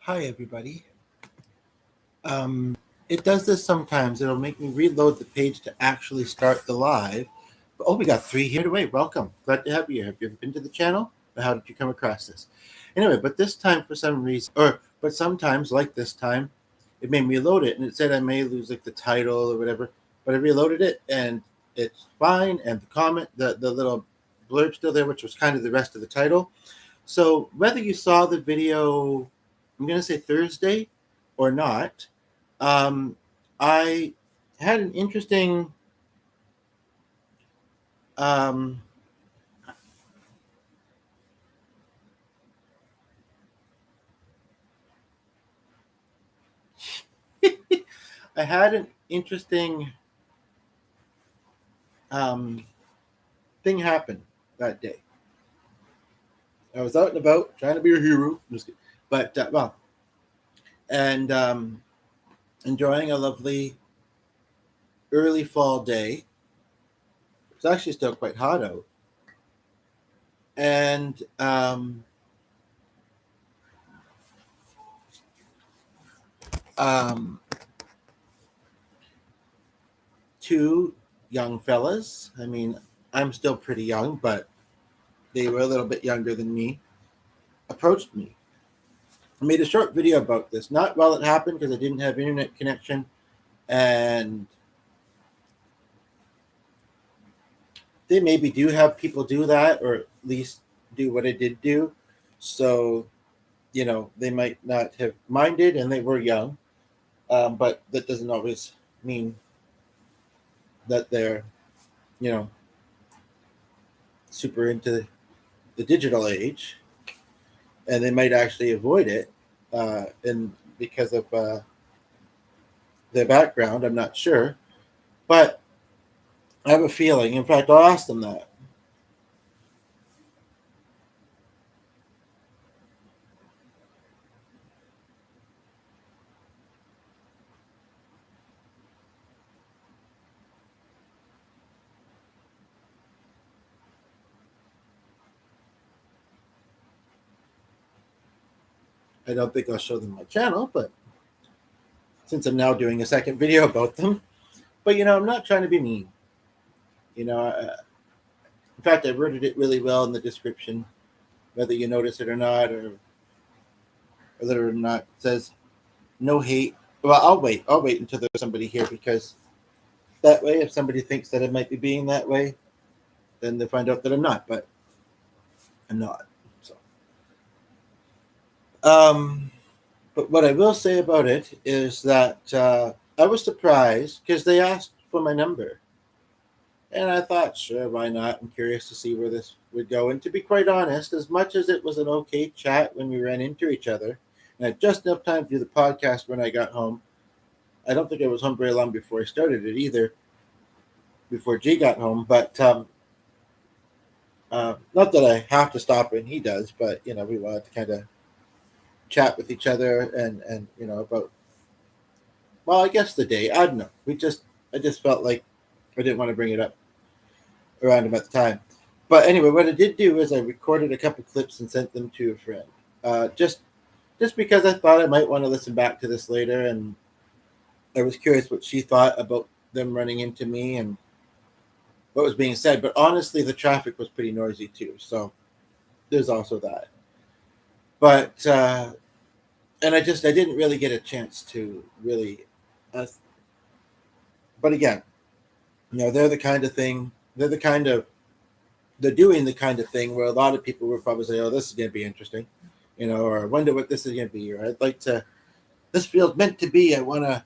Hi, everybody. It does this sometimes. It'll make me reload the page to actually start the live. But, oh, we got three here away. Welcome. Glad to have you here. Have you ever been to the channel? Or how did you come across this? Anyway, but this time for some reason, but sometimes, like this time, it made me load it and it said I may lose like the title or whatever. But I reloaded it and it's fine. And the comment, the little blurb still there, which was kind of the rest of the title. So whether you saw the video, I'm going to say Thursday or not, I had an interesting um, I had an interesting um, thing happen that day. I was out and about trying to be a hero, but and enjoying a lovely early fall day. It's actually still quite hot out, and um, two young fellas. I mean, I'm still pretty young, but they were a little bit younger than me. Approached me. I made a short video about this. Not while it happened because I didn't have internet connection, and they maybe do have people do that, or at least do what I did do. So, they might not have minded, and they were young, but that doesn't always mean that they're, you know, super into the digital age, and they might actually avoid it, and because of their background. I'm not sure, but I have a feeling. In fact, I'll ask them that. I don't think I'll show them my channel, but since I'm now doing a second video about them, but I'm not trying to be mean. In fact, I worded it really well in the description, whether you notice it or not, or whether or not it says no hate. Well, I'll wait until there's somebody here, because that way, if somebody thinks that I might be being that way, then they find out that I'm not. But I'm not. So, but what I will say about it is that I was surprised because they asked for my number. And I thought, sure, why not? I'm curious to see where this would go. And to be quite honest, as much as it was an okay chat when we ran into each other, and I had just enough time to do the podcast when I got home, I don't think I was home very long before I started it either, before G got home. But not that I have to stop when he does, but, we wanted to kind of chat with each other and about, well, I guess the day. I don't know. I just felt like I didn't want to bring it up around him at the time. But anyway, what I did do is I recorded a couple clips and sent them to a friend. Just because I thought I might want to listen back to this later, and I was curious what she thought about them running into me and what was being said. But honestly, the traffic was pretty noisy too, so there's also that. But and I didn't really get a chance to really. But again, they're the kind of thing. They're doing the kind of thing where a lot of people will probably say, "Oh, this is going to be interesting," or "I wonder what this is going to be," or "I'd like to. This feels meant to be. I wanna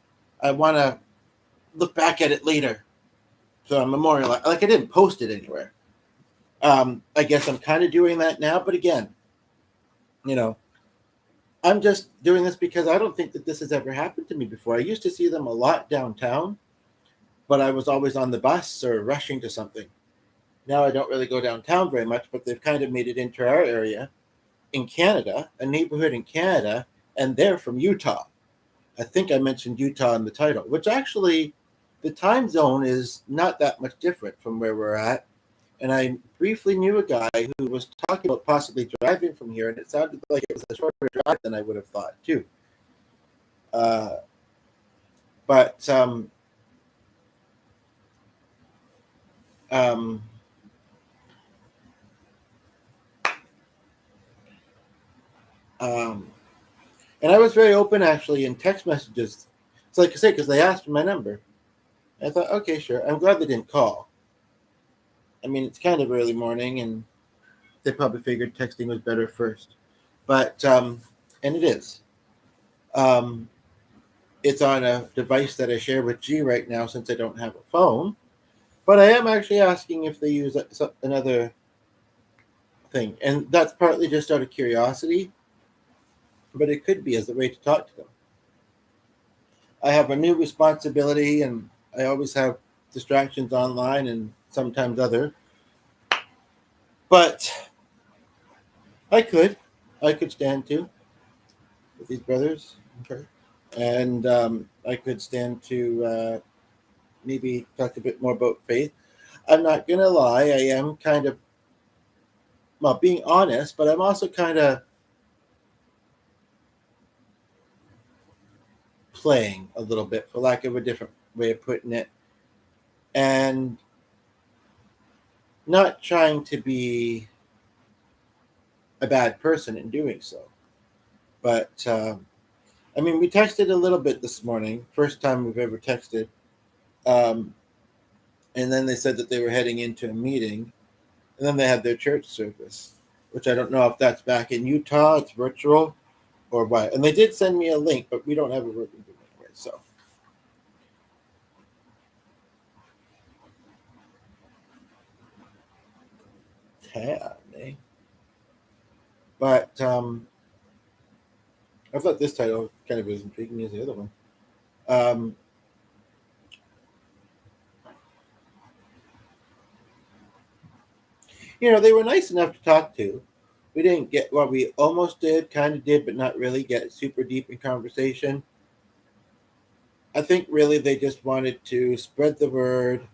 look back at it later." So I'm memorializing. Like I didn't post it anywhere. I guess I'm kind of doing that now, but again, I'm just doing this because I don't think that this has ever happened to me before. I used to see them a lot downtown, but I was always on the bus or rushing to something. Now I don't really go downtown very much, but they've kind of made it into our area in Canada, a neighborhood in Canada, and they're from Utah. I think I mentioned Utah in the title, which actually the time zone is not that much different from where we're at. And I briefly knew a guy who was talking about possibly driving from here, and it sounded like it was a shorter drive than I would have thought too. Uh, but um, um, and I was very open actually in text messages. It's like I say, because they asked for my number. I thought, okay, sure. I'm glad they didn't call. I mean, it's kind of early morning, and they probably figured texting was better first. But and it is. Um, it's on a device that I share with G right now since I don't have a phone. But I am actually asking if they use another thing, and that's partly just out of curiosity. But it could be as a way to talk to them. I have a new responsibility, and I always have distractions online and sometimes other. But I could, I could stand to with these brothers, okay, and I could stand to maybe talk a bit more about faith. I'm not gonna lie, I am kind of well being honest, but I'm also kind of playing a little bit, for lack of a different way of putting it, and not trying to be a bad person in doing so. But I mean, we texted a little bit this morning, first time we've ever texted. Um, and then they said that they were heading into a meeting, and then they had their church service, which I don't know if that's back in Utah, it's virtual, or what. And they did send me a link, but we don't have a working group anyway, so. Tad, eh? But I thought this title kind of as intriguing as the other one. Um, they were nice enough to talk to. We didn't get what we almost did, kind of did, but not really get super deep in conversation. I think really they just wanted to spread the word,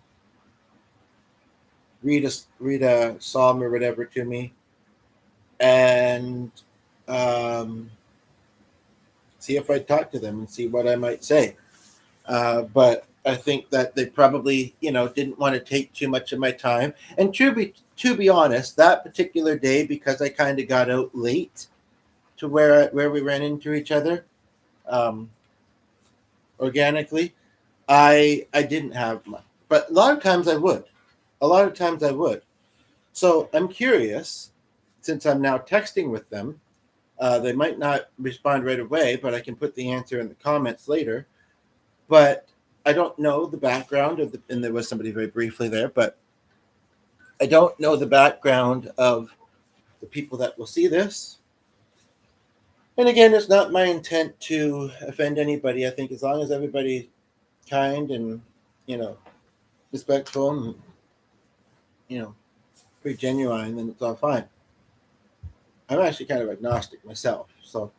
read a psalm or whatever to me, and um, see if I talk to them and see what I might say. But I think that they probably, didn't want to take too much of my time. And to be honest, that particular day, because I kind of got out late to where we ran into each other um, organically, I didn't have much. But a lot of times I would. A lot of times I would. So I'm curious, since I'm now texting with them, they might not respond right away, but I can put the answer in the comments later. But I don't know the background of and there was somebody very briefly there, but I don't know the background of the people that will see this. And again, it's not my intent to offend anybody. I think as long as everybody's kind and, respectful and, pretty genuine, then it's all fine. I'm actually kind of agnostic myself, so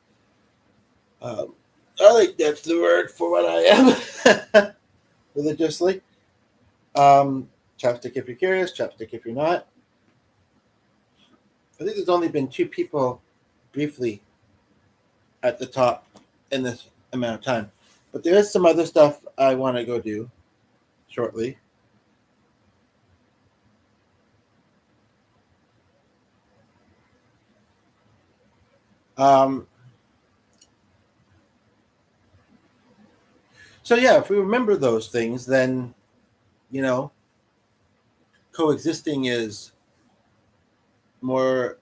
I think that's the word for what I am religiously. Chapstick if you're curious, chapstick if you're not. I think there's only been two people briefly at the top in this amount of time, but there is some other stuff I want to go do shortly. So yeah, if we remember those things, then coexisting is more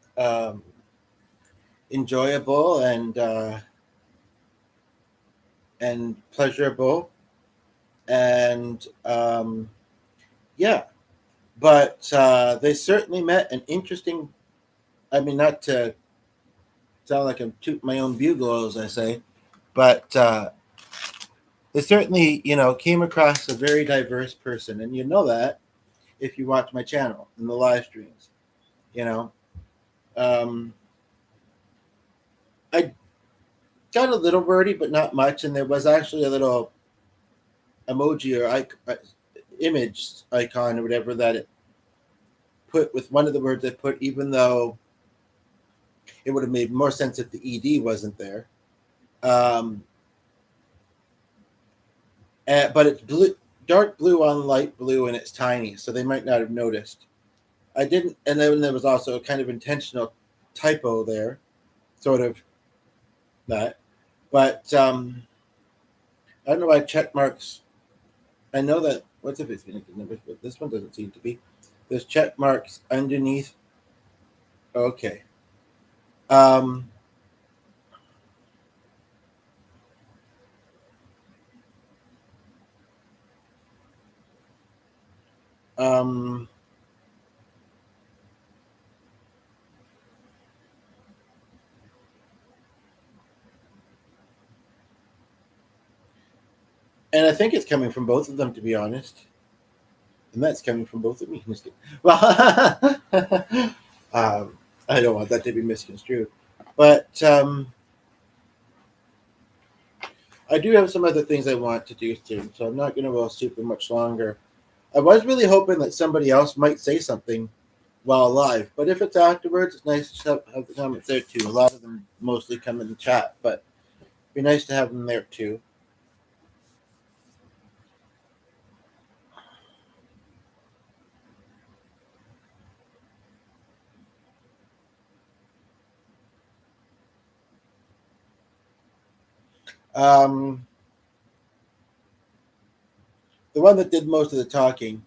enjoyable and pleasurable, and yeah. But they certainly met an interesting. I mean, not to sound like I'm tooting my own bugle, as I say, but they certainly, came across a very diverse person, and you know that if you watch my channel and the live streams. Um, I got a little wordy, but not much, and there was actually a little emoji or image icon or whatever that it put with one of the words I put, even though it would have made more sense if the ed wasn't there. Um, but it's blue, dark blue on light blue, and it's tiny, so they might not have noticed. I didn't, and then there was also a kind of intentional typo there, sort of that. But I don't know why check marks. I know that what's if it's numbers, but this one doesn't seem to be. There's check marks underneath. Okay. Um, um, and I think it's coming from both of them, to be honest. And that's coming from both of me. Well, I don't want that to be misconstrued. But I do have some other things I want to do soon, so I'm not going to go super much longer. I was really hoping that somebody else might say something while live, but if it's afterwards, it's nice to have the comments there too. A lot of them mostly come in the chat, but it'd be nice to have them there too. Um, the one that did most of the talking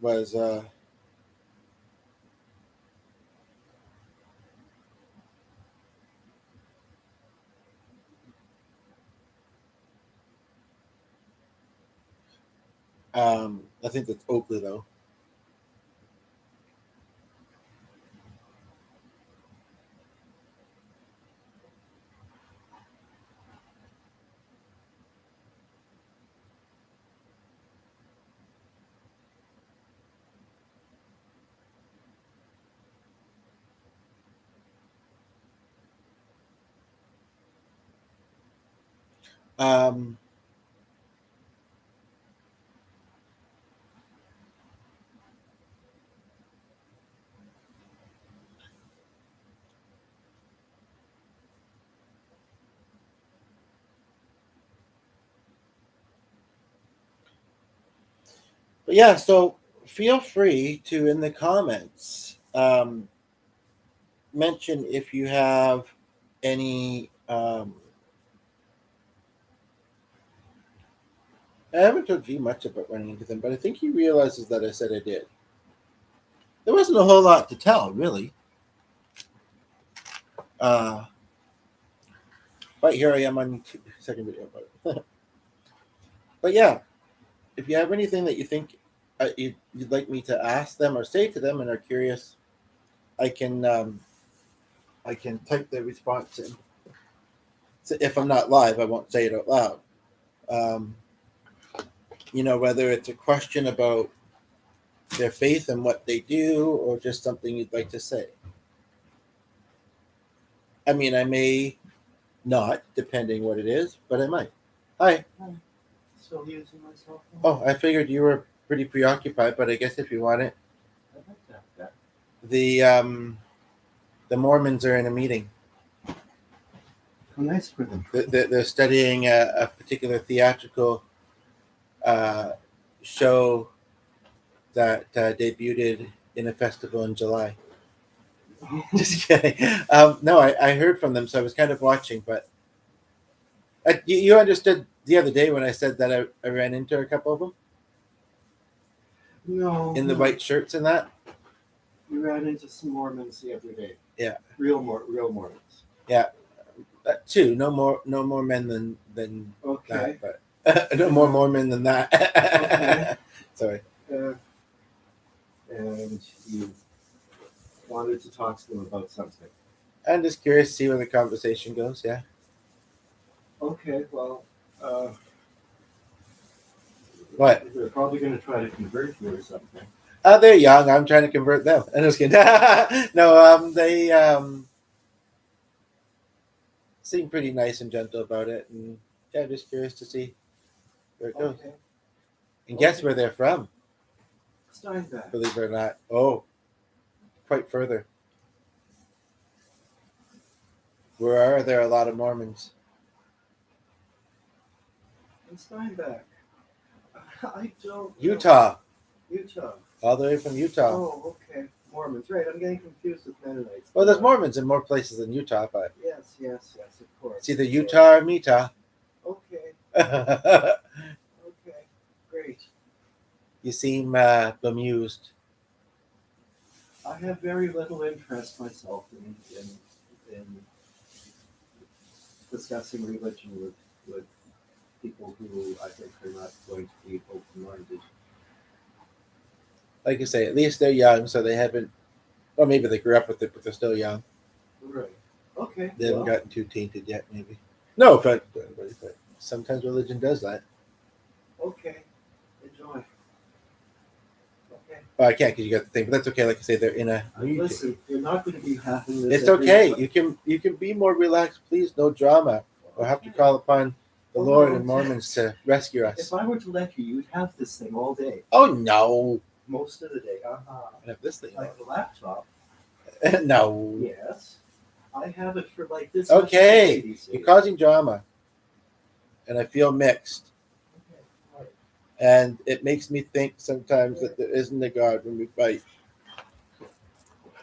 was I think that's Oakley though. Um, but yeah, so feel free to in the comments mention if you have any. I haven't told you much about running into them, but I think he realizes that I said I did. There wasn't a whole lot to tell, really. But here I am on YouTube, second video about it. But yeah, if you have anything that you think you'd like me to ask them or say to them and are curious, I can type the response in. So if I'm not live, I won't say it out loud. Um, whether it's a question about their faith and what they do, or just something you'd like to say. I mean, I may not, depending what it is, but I might. Hi. Still using my cell phone? Oh, I figured you were pretty preoccupied, but I guess if you want it, I'd like to have that. The Mormons are in a meeting. How nice for them. They're studying a particular theatrical show that debuted in a festival in July. Just kidding. No, I heard from them, so I was kind of watching. But you understood the other day when I said that I ran into a couple of them? No. In the white shirts and that? You ran into some Mormons the other day. Yeah. Real Mormons. Yeah. Two. No more men than okay. That, but no more Mormon than that. Okay. Sorry. And you wanted to talk to them about something. I'm just curious to see where the conversation goes. Yeah. Okay. Well. What? They're probably going to try to convert you or something. They're young. I'm trying to convert them. I'm just kidding. No, they seem pretty nice and gentle about it, and yeah, I'm just curious to see where it goes. Okay. And guess where they're from? Steinbach. Believe it or not. Oh, quite further. Where are there a lot of Mormons? In Steinbach. I don't know. Utah, Utah. all the way from Utah. Oh, okay. Mormons. Right. I'm getting confused with Mennonites. Well, there's Mormons in more places than Utah, but Yes, of course. it's either Utah or Mita. Okay. You Okay. Great. seem bemused. I have very little interest myself in discussing religion with people who I think are not going to be open-minded. Like you say, at least they're young, so they haven't. Or maybe they grew up with it, but they're still young. Right. Okay. They haven't gotten too tainted yet, maybe. No offense to anybody, but sometimes religion does that. Okay. Enjoy. Okay. Well, I can't because you got the thing, but that's okay. Like I say, they're in a. Listen, you're not going to be having this. It's okay. You can be more relaxed, please. No drama. We'll have to call upon the Lord and Mormons to rescue us. If I were to let you, you'd have this thing all day. Oh no! Most of the day. I have this thing. Like the laptop. No. Yes. I have it for like this. Okay, you're causing drama, and I feel mixed. Okay. Right. And it makes me think sometimes that there isn't a God when we fight.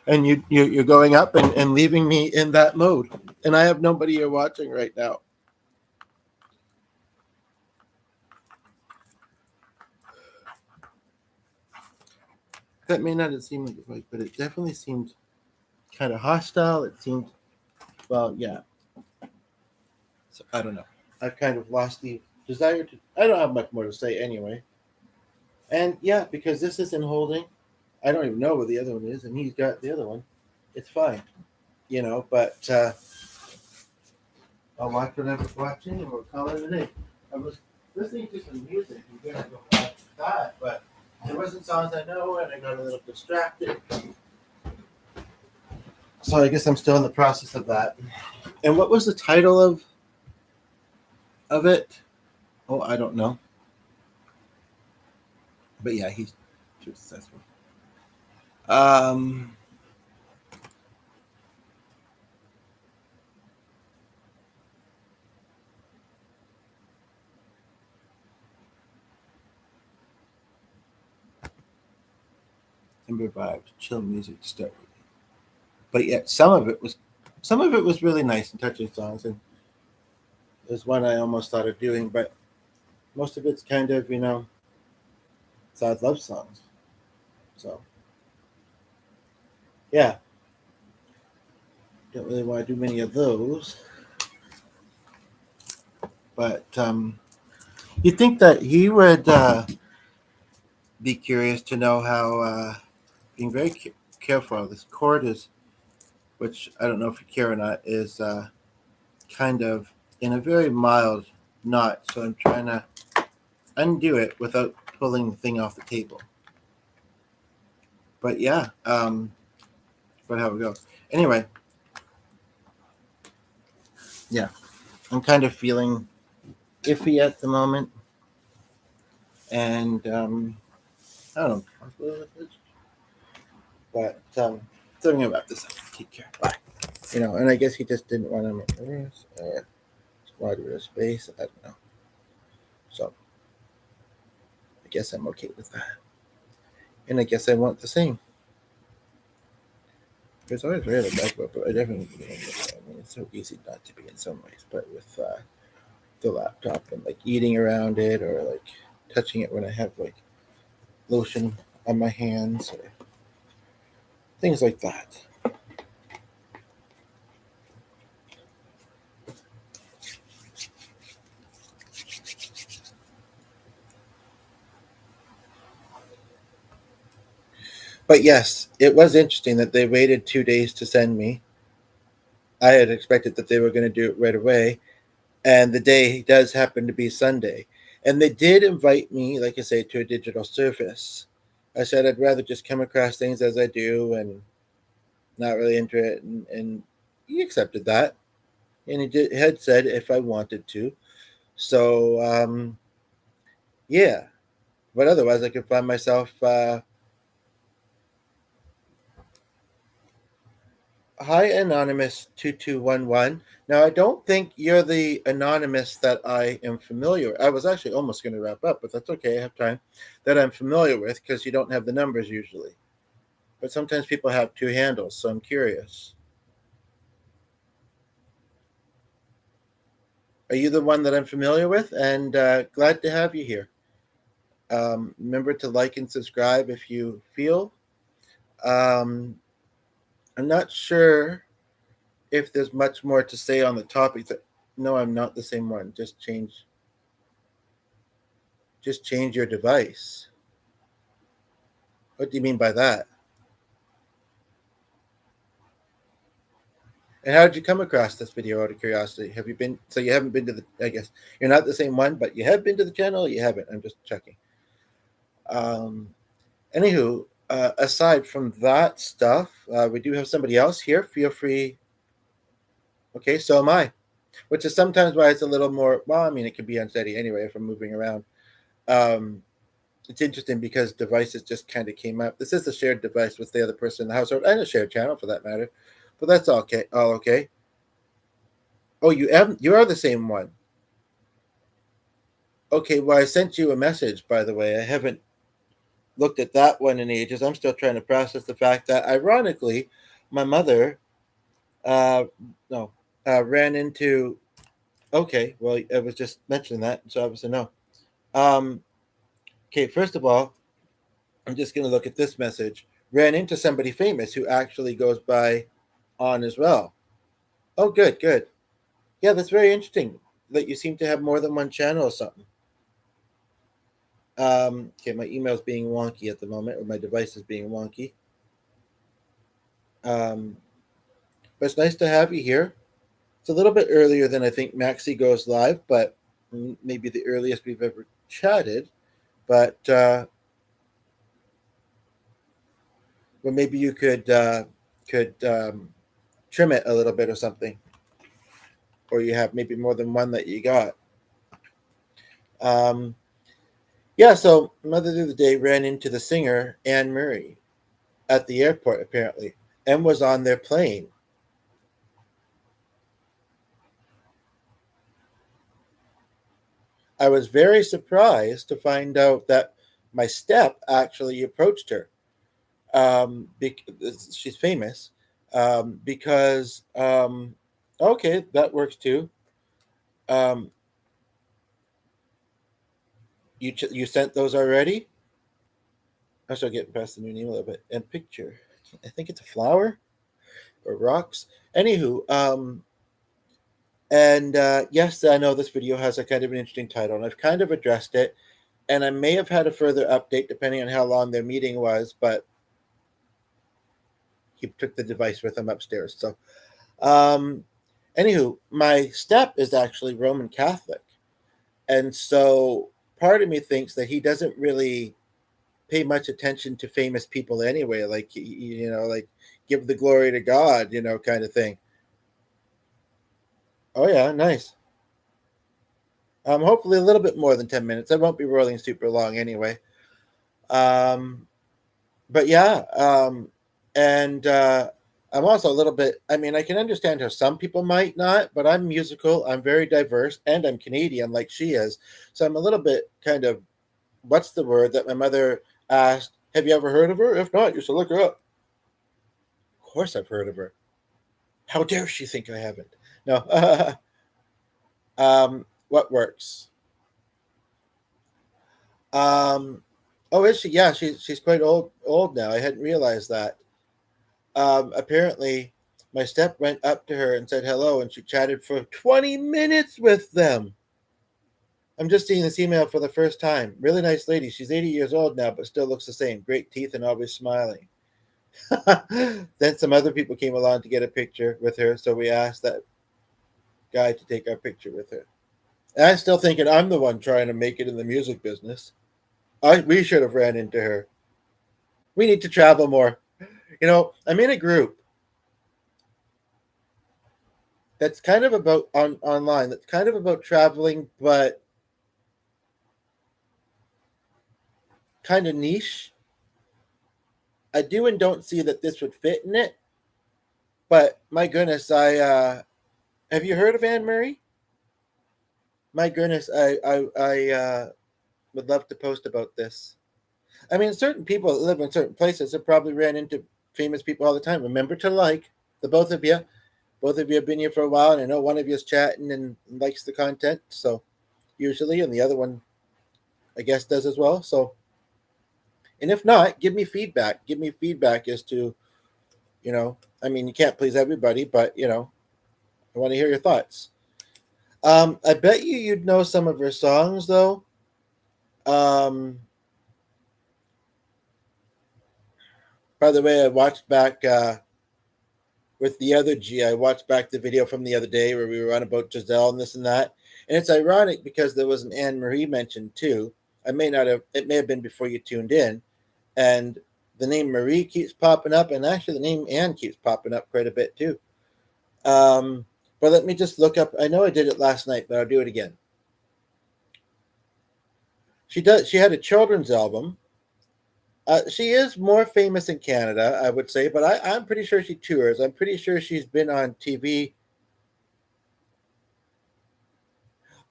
And you're going up and leaving me in that mode. And I have nobody here watching right now. That may not have seemed like a fight, but it definitely seemed kind of hostile. It seemed, well, yeah. So I don't know. I've kind of lost the desire to. I don't have much more to say anyway. And yeah, because this isn't holding. I don't even know where the other one is, and he's got the other one. It's fine, but I'll watch what I was watching, and we'll call it a day. I was listening to some music and going to go back to that, but there wasn't songs I know, and I got a little distracted. So I guess I'm still in the process of that. And what was the title of it? Oh, I don't know. But yeah, he's too successful. And revived, chill music to start with. But yet some of it was really nice and touching songs, and there's one I almost thought of doing, but most of it's kind of, sad love songs. So yeah. Don't really want to do many of those. But you'd think that he would be curious to know how being very careful. This cord is, which I don't know if you care or not, is kind of in a very mild knot. So I'm trying to undo it without pulling the thing off the table. But yeah, but how it goes. Anyway, yeah, I'm kind of feeling iffy at the moment, and I don't know. But so I'm gonna wrap this up. Take care. Bye. And I guess he just didn't want to make noise or squad rid of space. I don't know. So I guess I'm okay with that. And I guess I want the same. It's always rare to talk about, but I definitely it's so easy not to be in some ways. But with the laptop and like eating around it or like touching it when I have like lotion on my hands or things like that. But yes, it was interesting that they waited 2 days to send me. I had expected that they were going to do it right away. And the day does happen to be Sunday. And they did invite me, like I say, to a digital service. I said I'd rather just come across things as I do and not really into it. And he accepted that. And had said if I wanted to. So, yeah. But otherwise, I could find myself Hi, Anonymous2211. Now, I don't think you're the Anonymous that I am familiar with. I was actually almost going to wrap up, but that's okay. I have time. That I'm familiar with because you don't have the numbers usually. But sometimes people have two handles, so I'm curious. Are you the one that I'm familiar with? And glad to have you here. Remember to like and subscribe if you feel. Um, I'm not sure if there's much more to say on the topic. No, I'm not the same one. Just change your device. What do you mean by that? And how did you come across this video out of curiosity? Have you been, so you haven't been to the, I guess you're not the same one, but you have been to the channel, or you haven't? I'm just checking. Um, Anywho, aside from that stuff, we do have somebody else here. Feel free. Okay, so am I, which is sometimes why it's a little more, well, I mean, it can be unsteady anyway if I'm moving around. Um, it's interesting because devices just kind of came up. This is a shared device with the other person in the household and a shared channel for that matter. But that's all okay. All okay. Oh, you are the same one. Okay, well, I sent you a message, by the way. I haven't looked at that one in ages. I'm still trying to process the fact that, ironically, my mother, uh, no, ran into. Okay, well, I was just mentioning that, so obviously no. Um, okay, first of all, I'm just going to look at this message. Ran into somebody famous who actually goes by on as well. Oh, good, good. Yeah, that's very interesting that you seem to have more than one channel or something. Okay, my email's being wonky at the moment, or my device is being wonky. Um, but it's nice to have you here. It's a little bit earlier than I think Maxi goes live, but maybe the earliest we've ever chatted. But well, maybe you could trim it a little bit or something, or you have maybe more than one that you got. Um, yeah. So Mother the other day ran into the singer Anne Murray at the airport apparently, and was on their plane. I was very surprised to find out that my step actually approached her. She's famous because okay, that works too. Um, you sent those already? I'm still getting past the new name a little bit. And picture, I think it's a flower or rocks. Anywho, and yes, I know this video has a kind of an interesting title, and I've kind of addressed it. And I may have had a further update depending on how long their meeting was, but he took the device with him upstairs. So, um, anywho, my step is actually Roman Catholic. And so part of me thinks that he doesn't really pay much attention to famous people anyway, like, like give the glory to God, kind of thing. Oh, yeah, nice. Hopefully a little bit more than 10 minutes. I won't be rolling super long anyway. Um, but yeah, and I'm also a little bit, I mean, I can understand how some people might not, but I'm musical, I'm very diverse, and I'm Canadian like she is. So I'm a little bit kind of, what's the word that my mother asked, have you ever heard of her? If not, you should look her up. Of course I've heard of her. How dare she think I haven't? No. What works? Um, oh, is she? Yeah, she's quite old now. I hadn't realized that. Apparently, my step went up to her and said hello, and she chatted for 20 minutes with them. I'm just seeing this email for the first time. Really nice lady. She's 80 years old now, but still looks the same. Great teeth and always smiling. Then some other people came along to get a picture with her, so we asked that guy to take our picture with her. And I'm still thinking I'm the one trying to make it in the music business. We should have ran into her. We need to travel more. I'm in a group that's kind of about online. That's kind of about traveling, but kind of niche. I do and don't see that this would fit in it, But my goodness, I have you heard of Anne Murray? My goodness, I would love to post about this. I mean, certain people that live in certain places have probably ran into famous people all the time. Remember to like the both of you. Both of you have been here for a while, and I know one of you is chatting and likes the content. So usually, and the other one, I guess, does as well. So, and if not, give me feedback. Give me feedback as to, I mean, you can't please everybody, but I want to hear your thoughts. I bet you'd know some of her songs though. Um, by the way, I watched back with the other G. I watched back the video from the other day where we were on about Giselle and this and that. And it's ironic because there was an Anne Marie mentioned too. It may have been before you tuned in. And the name Marie keeps popping up, and actually the name Anne keeps popping up quite a bit too. But let me just look up. I know I did it last night, but I'll do it again. She had a children's album. She is more famous in Canada, I would say, but I'm pretty sure she tours. I'm pretty sure she's been on TV.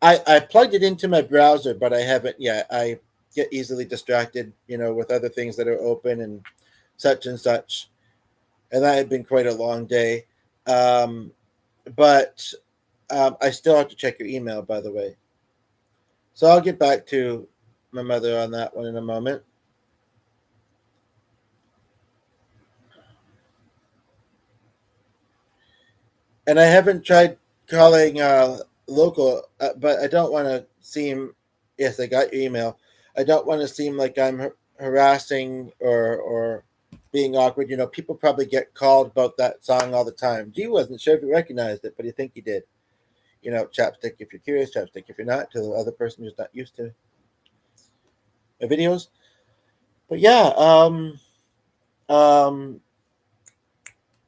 I plugged it into my browser, but I haven't yet. I get easily distracted, with other things that are open and such and such. And that had been quite a long day. But I still have to check your email, by the way. So I'll get back to my mother on that one in a moment. And I haven't tried calling local, but I don't want to seem. Yes, I got your email. I don't want to seem like I'm harassing or being awkward. People probably get called about that song all the time. G wasn't sure if you recognized it, but you think you did. Chapstick if you're curious, chapstick if you're not, to the other person who's not used to my videos. But yeah,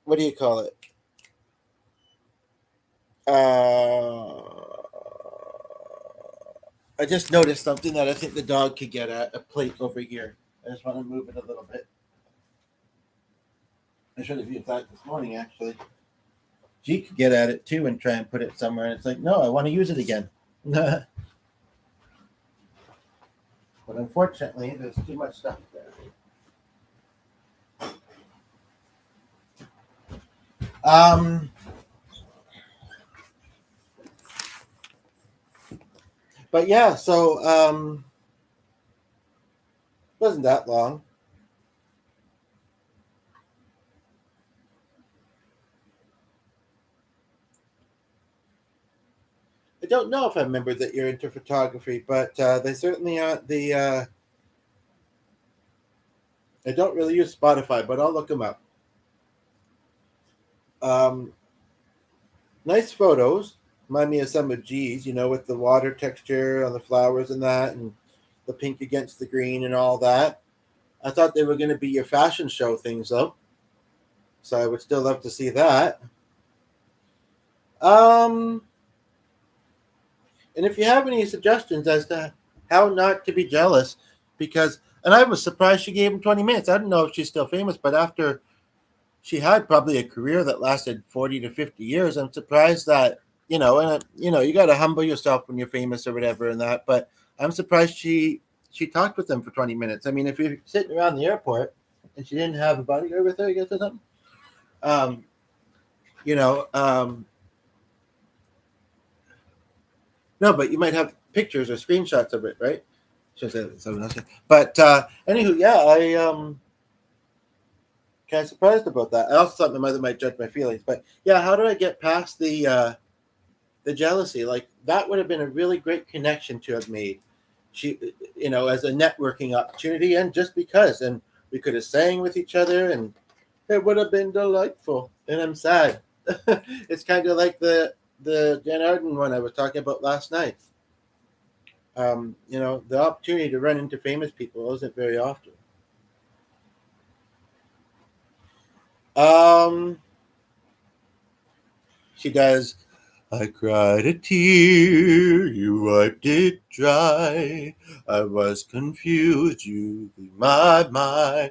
what do you call it? I just noticed something that I think the dog could get at, a plate over here. I just want to move it a little bit. I should have used that this morning, actually. G could get at it too and try and put it somewhere. And it's like, no, I want to use it again. But unfortunately, there's too much stuff there. But yeah, so wasn't that long. I don't know if I remember that you're into photography, but they certainly aren't the. I don't really use Spotify, but I'll look them up. Nice photos. Remind me of some of G's, with the water texture on the flowers and that, and the pink against the green and all that. I thought they were going to be your fashion show things, though. So I would still love to see that. And if you have any suggestions as to how not to be jealous, and I was surprised she gave him 20 minutes. I don't know if she's still famous, but after she had probably a career that lasted 40 to 50 years, I'm surprised that, you got to humble yourself when you're famous or whatever and that. But I'm surprised she talked with them for 20 minutes. I mean, if you're sitting around the airport and she didn't have a bodyguard with her, I guess, or something, no, but you might have pictures or screenshots of it, right? But anywho, yeah, I kind of surprised about that. I also thought my mother might judge my feelings, but yeah, how do I get past the jealousy? Like that would have been a really great connection to have made. She, as a networking opportunity, and just because, and we could have sang with each other, and it would have been delightful. And I'm sad. It's kind of like the Jan Arden one I was talking about last night. The opportunity to run into famous people isn't very often. She does. I cried a tear, you wiped it dry. I was confused, you blew my mind.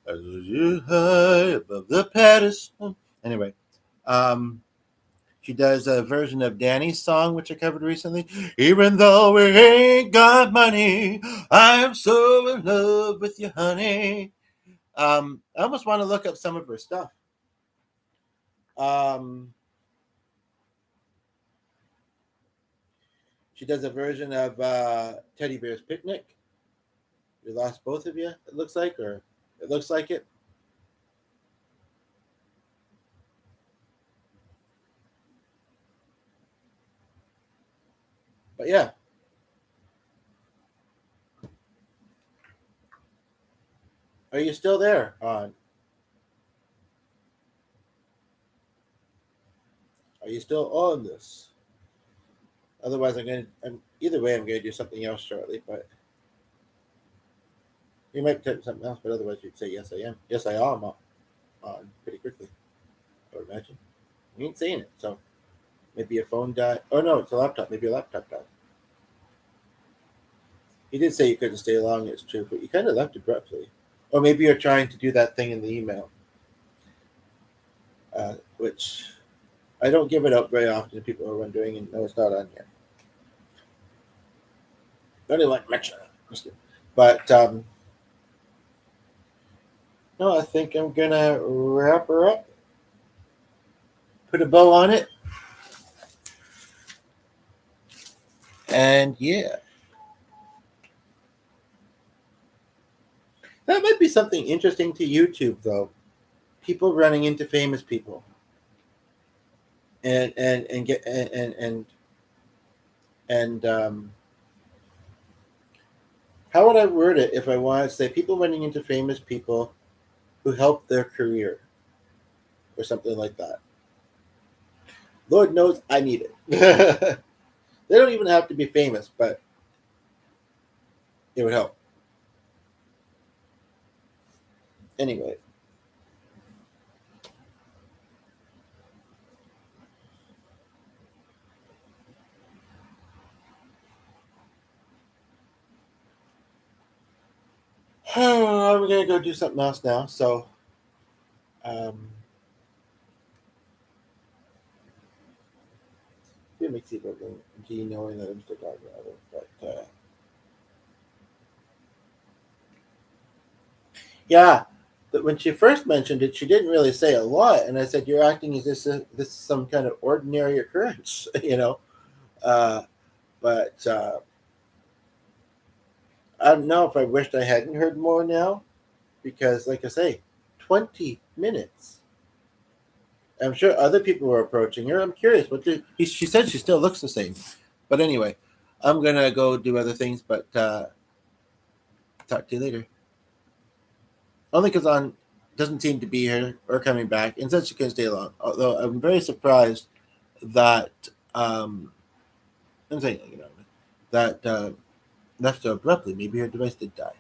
I was you high above the pedestal. Anyway, Um, she does a version of Danny's song, which I covered recently. Even though we ain't got money, I'm so in love with you, honey. I almost want to look up some of her stuff. Um, she does a version of Teddy Bear's Picnic. We lost both of you, it looks like, or it looks like it. But yeah, are you still there? Are you still on this? Otherwise, either way, I'm going to do something else shortly. But you might type something else, but otherwise, you'd say yes, I am. Yes, I am on pretty quickly. I would imagine. You ain't saying it, so maybe your phone died. Oh no, it's a laptop. Maybe your laptop died. You did say you couldn't stay long. It's true, but you kind of left abruptly. Or maybe you're trying to do that thing in the email, which I don't give it up very often. People are wondering, and no, it's not on yet. I don't even like mention it. But no, I think I'm gonna wrap her up, put a bow on it, and yeah, that might be something interesting to YouTube though. People running into famous people, and get and how would I word it if I wanted to say people running into famous people who helped their career or something like that. Lord knows I need it. They don't even have to be famous, but it would help. Anyway, I'm gonna go do something else now. So, um, it makes it G knowing that I'm still talking about it. But yeah, but when she first mentioned it, she didn't really say a lot, and I said, "You're acting as this is some kind of ordinary occurrence," you know. Uh, but I don't know if I wished I hadn't heard more now because, like I say, 20 minutes. I'm sure other people were approaching her. I'm curious. She said she still looks the same. But anyway, I'm going to go do other things, but talk to you later. Only because on doesn't seem to be here or coming back, and said she couldn't stay long. Although I'm very surprised that I'm saying, that left so abruptly. Maybe her device did die.